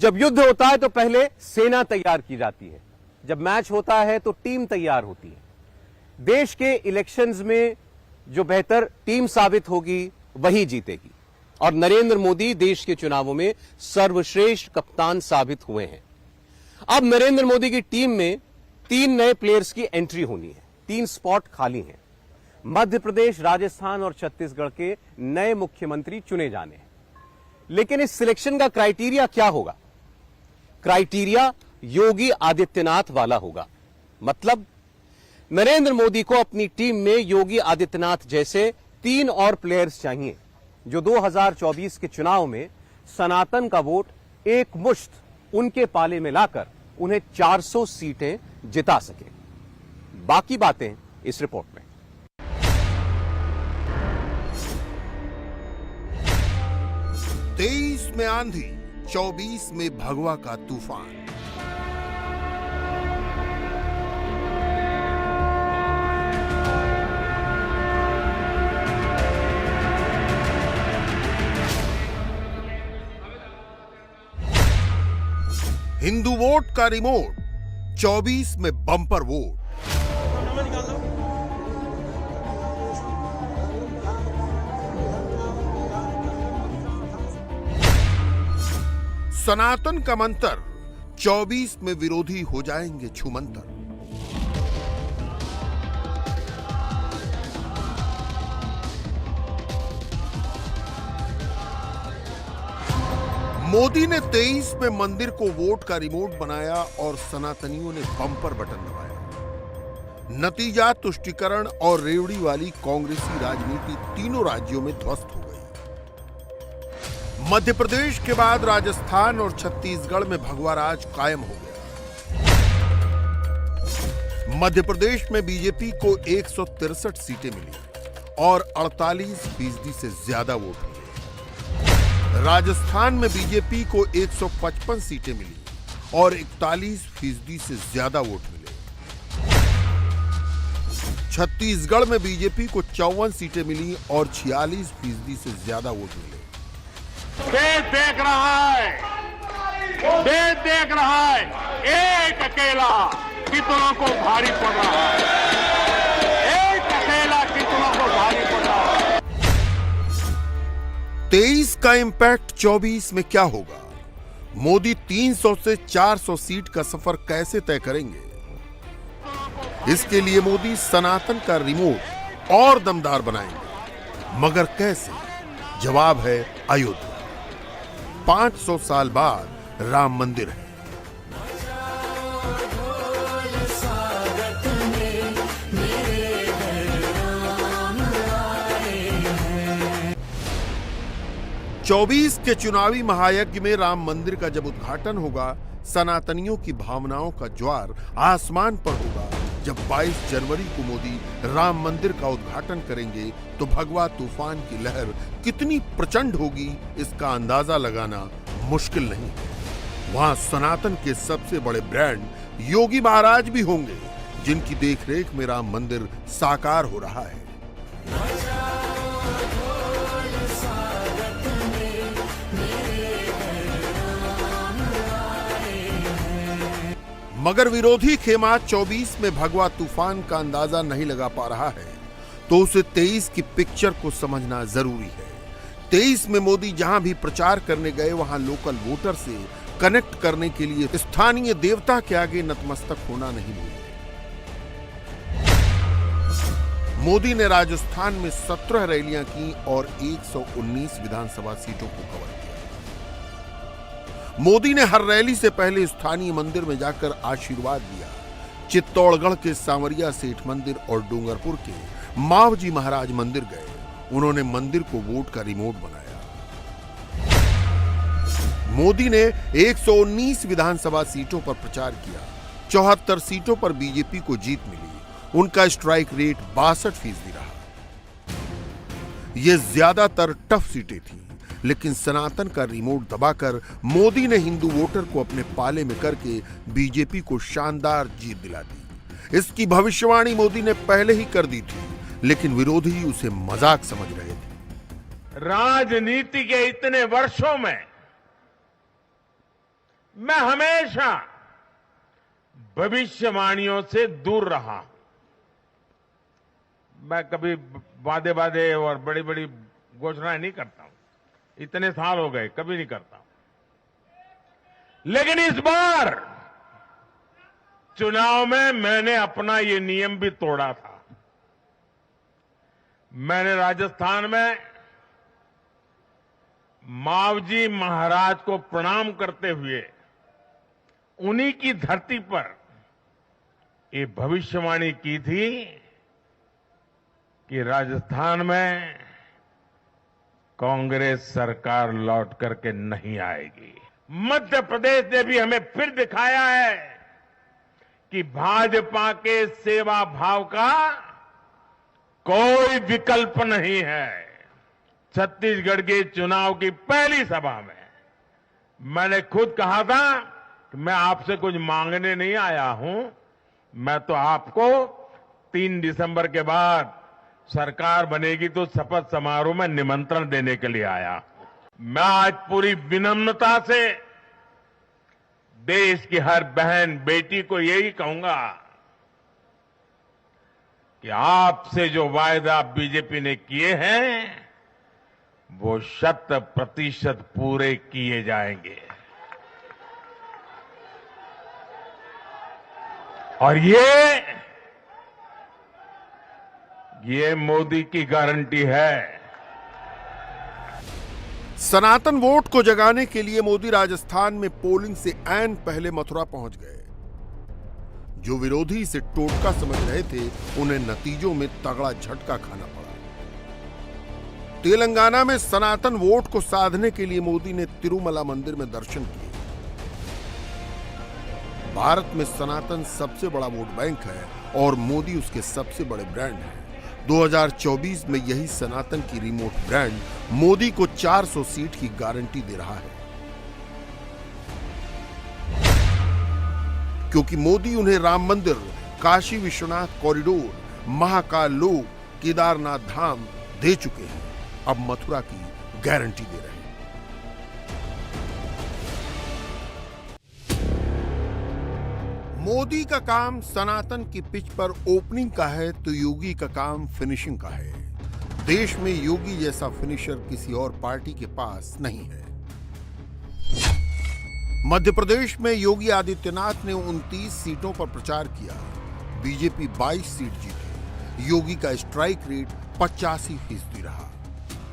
जब युद्ध होता है तो पहले सेना तैयार की जाती है, जब मैच होता है तो टीम तैयार होती है। देश के इलेक्शंस में जो बेहतर टीम साबित होगी वही जीतेगी, और नरेंद्र मोदी देश के चुनावों में सर्वश्रेष्ठ कप्तान साबित हुए हैं। अब नरेंद्र मोदी की टीम में 3 नए प्लेयर्स की एंट्री होनी है, 3 स्पॉट खाली हैं। मध्य प्रदेश, राजस्थान और छत्तीसगढ़ के नए मुख्यमंत्री चुने जाने हैं। लेकिन इस सिलेक्शन का क्राइटेरिया क्या होगा? क्राइटेरिया योगी आदित्यनाथ वाला होगा। मतलब नरेंद्र मोदी को अपनी टीम में योगी आदित्यनाथ जैसे 3 और प्लेयर्स चाहिए, जो 2024 के चुनाव में सनातन का वोट एक मुश्त उनके पाले में लाकर उन्हें 400 सीटें जिता सके। बाकी बातें इस रिपोर्ट में। 23 में आंधी, 24 में भगवा का तूफान। हिंदू वोट का रिमोट, 24 में बम्पर वोट। सनातन का मंत्र, 24 में विरोधी हो जाएंगे छूमंतर। मोदी ने 23 में मंदिर को वोट का रिमोट बनाया और सनातनियों ने बम्पर बटन दबाया। नतीजा तुष्टीकरण और रेवड़ी वाली कांग्रेसी राजनीति तीनों राज्यों में ध्वस्त हो गई। मध्य प्रदेश के बाद राजस्थान और छत्तीसगढ़ में भगवा राज कायम हो गया। मध्य प्रदेश में बीजेपी को 163 सीटें मिली और 48% से ज्यादा वोट मिले। राजस्थान में बीजेपी को 155 सीटें मिली और 41% से ज्यादा वोट मिले। छत्तीसगढ़ में बीजेपी को 54 सीटें मिली और 46% से ज्यादा वोट मिले। देश देख रहा है, देश देख रहा है, एक अकेला कितनों को भारी पड़ रहा है, एक अकेला कितनों को भारी पड़ रहा है। 23 का इंपैक्ट 24 में क्या होगा? मोदी 300 से 400 सीट का सफर कैसे तय करेंगे? इसके लिए मोदी सनातन का रिमोट और दमदार बनाएंगे, मगर कैसे? जवाब है अयोध्या। 500 साल बाद राम मंदिर है। चौबीस के चुनावी महायज्ञ में राम मंदिर का जब उद्घाटन होगा, सनातनियों की भावनाओं का ज्वार आसमान पर होगा। जब 22 जनवरी को मोदी राम मंदिर का उद्घाटन करेंगे तो भगवा तूफान की लहर कितनी प्रचंड होगी, इसका अंदाजा लगाना मुश्किल नहीं है। वहां सनातन के सबसे बड़े ब्रांड योगी महाराज भी होंगे, जिनकी देखरेख में राम मंदिर साकार हो रहा है। मगर विरोधी खेमा 24 में भगवा तूफान का अंदाजा नहीं लगा पा रहा है, तो उसे 23 की पिक्चर को समझना जरूरी है। 23 में मोदी जहां भी प्रचार करने गए, वहां लोकल वोटर से कनेक्ट करने के लिए स्थानीय देवता के आगे नतमस्तक होना नहीं भूले। मोदी ने राजस्थान में 17 रैलियां की और 119 विधानसभा सीटों को कवर किया। मोदी ने हर रैली से पहले स्थानीय मंदिर में जाकर आशीर्वाद दिया। चित्तौड़गढ़ के सांवरिया सेठ मंदिर और डूंगरपुर के मावजी महाराज मंदिर गए। उन्होंने मंदिर को वोट का रिमोट बनाया। मोदी ने 119 विधानसभा सीटों पर प्रचार किया। 74 सीटों पर बीजेपी को जीत मिली। उनका स्ट्राइक रेट 62% रहा। ये ज्यादातर टफ सीटें थी, लेकिन सनातन का रिमोट दबाकर मोदी ने हिंदू वोटर को अपने पाले में करके बीजेपी को शानदार जीत दिला दी। इसकी भविष्यवाणी मोदी ने पहले ही कर दी थी, लेकिन विरोधी उसे मजाक समझ रहे थे। राजनीति के इतने वर्षों में मैं हमेशा भविष्यवाणियों से दूर रहा हूं। मैं कभी वादे और बड़ी बड़ी घोषणाएं नहीं करता हूं। इतने साल हो गए, कभी नहीं करता हूं। लेकिन इस बार चुनाव में मैंने अपना ये नियम भी तोड़ा था। मैंने राजस्थान में मावजी महाराज को प्रणाम करते हुए उन्हीं की धरती पर ये भविष्यवाणी की थी कि राजस्थान में कांग्रेस सरकार लौट करके नहीं आएगी। मध्य प्रदेश ने भी हमें फिर दिखाया है कि भाजपा के सेवा भाव का कोई विकल्प नहीं है। छत्तीसगढ़ के चुनाव की पहली सभा में मैंने खुद कहा था कि मैं आपसे कुछ मांगने नहीं आया हूं, मैं तो आपको 3 दिसंबर के बाद सरकार बनेगी तो शपथ समारोह में निमंत्रण देने के लिए आया। मैं आज पूरी विनम्रता से देश की हर बहन बेटी को यही कहूंगा कि आपसे जो वायदा बीजेपी ने किए हैं वो 100% पूरे किए जाएंगे। और ये मोदी की गारंटी है। सनातन वोट को जगाने के लिए मोदी राजस्थान में पोलिंग से ऐन पहले मथुरा पहुंच गए। जो विरोधी इसे टोटका समझ रहे थे, उन्हें नतीजों में तगड़ा झटका खाना पड़ा। तेलंगाना में सनातन वोट को साधने के लिए मोदी ने तिरुमला मंदिर में दर्शन किए। भारत में सनातन सबसे बड़ा वोट बैंक है और मोदी उसके सबसे बड़े ब्रांड हैं। 2024 में यही सनातन की रिमोट ब्रांड मोदी को 400 सीट की गारंटी दे रहा है, क्योंकि मोदी उन्हें राम मंदिर, काशी विश्वनाथ कॉरिडोर, महाकाल लोक, केदारनाथ धाम दे चुके हैं। अब मथुरा की गारंटी दे रहे हैं। मोदी का काम सनातन की पिच पर ओपनिंग का है तो योगी का काम फिनिशिंग का है। देश में योगी जैसा फिनिशर किसी और पार्टी के पास नहीं है। मध्य प्रदेश में योगी आदित्यनाथ ने 29 सीटों पर प्रचार किया। बीजेपी 22 सीट जीती। योगी का स्ट्राइक रेट 85% रहा।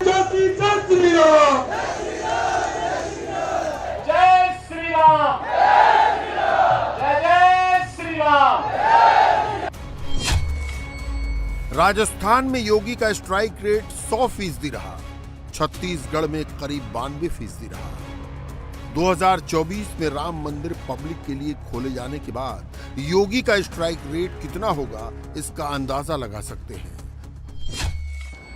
जय श्री राम, जय श्री राम, जय श्री राम। राजस्थान में योगी का स्ट्राइक रेट 100% रहा। छत्तीसगढ़ में करीब 92% रहा। 2024 में राम मंदिर पब्लिक के लिए खोले जाने के बाद योगी का स्ट्राइक रेट कितना होगा, इसका अंदाजा लगा सकते हैं।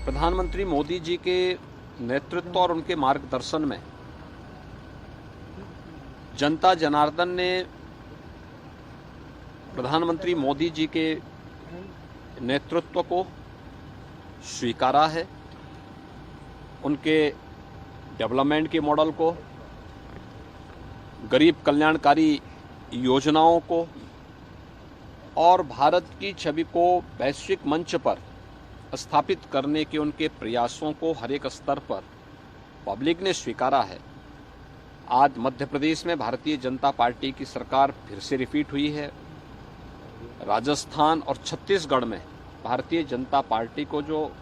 प्रधानमंत्री मोदी जी के नेतृत्व और उनके मार्गदर्शन में जनता जनार्दन ने प्रधानमंत्री मोदी जी के नेतृत्व को स्वीकारा है। उनके डेवलपमेंट के मॉडल को, गरीब कल्याणकारी योजनाओं को और भारत की छवि को वैश्विक मंच पर स्थापित करने के उनके प्रयासों को हर एक स्तर पर पब्लिक ने स्वीकारा है। आज मध्य प्रदेश में भारतीय जनता पार्टी की सरकार फिर से रिपीट हुई है। राजस्थान और छत्तीसगढ़ में भारतीय जनता पार्टी को जो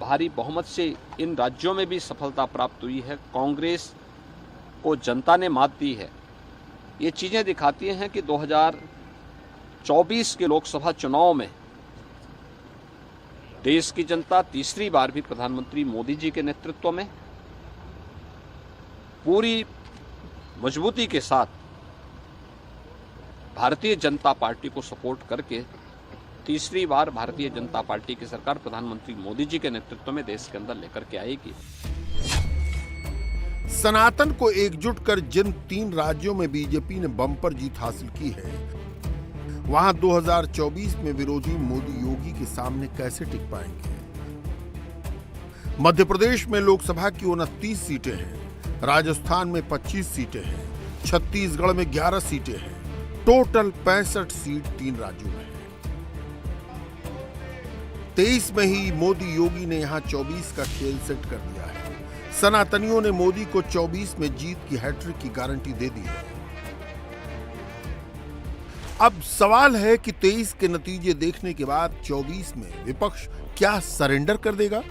भारी बहुमत से इन राज्यों में भी सफलता प्राप्त हुई है, कांग्रेस को जनता ने मात दी है। ये चीज़ें दिखाती हैं कि 2024 के लोकसभा चुनाव में देश की जनता तीसरी बार भी प्रधानमंत्री मोदी जी के नेतृत्व में पूरी मजबूती के साथ भारतीय जनता पार्टी को सपोर्ट करके तीसरी बार भारतीय जनता पार्टी की सरकार प्रधानमंत्री मोदी जी के नेतृत्व में देश के अंदर लेकर के आएगी। सनातन को एकजुट कर जिन 3 राज्यों में बीजेपी ने बम्पर जीत हासिल की है, वहां 2024 में विरोधी मोदी योगी के सामने कैसे टिक पाएंगे। मध्य प्रदेश में लोकसभा की 29 सीटें हैं, राजस्थान में 25 सीटें हैं, छत्तीसगढ़ में 11 सीटें हैं। टोटल 65 सीट 3 राज्यों में है। 23 में ही मोदी योगी ने यहां 24 का खेल सेट कर दिया है। सनातनियों ने मोदी को 24 में जीत की हैट्रिक की गारंटी दे दी है। अब सवाल है कि 23 के नतीजे देखने के बाद 24 में विपक्ष क्या सरेंडर कर देगा?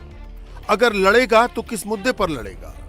अगर लड़ेगा तो किस मुद्दे पर लड़ेगा?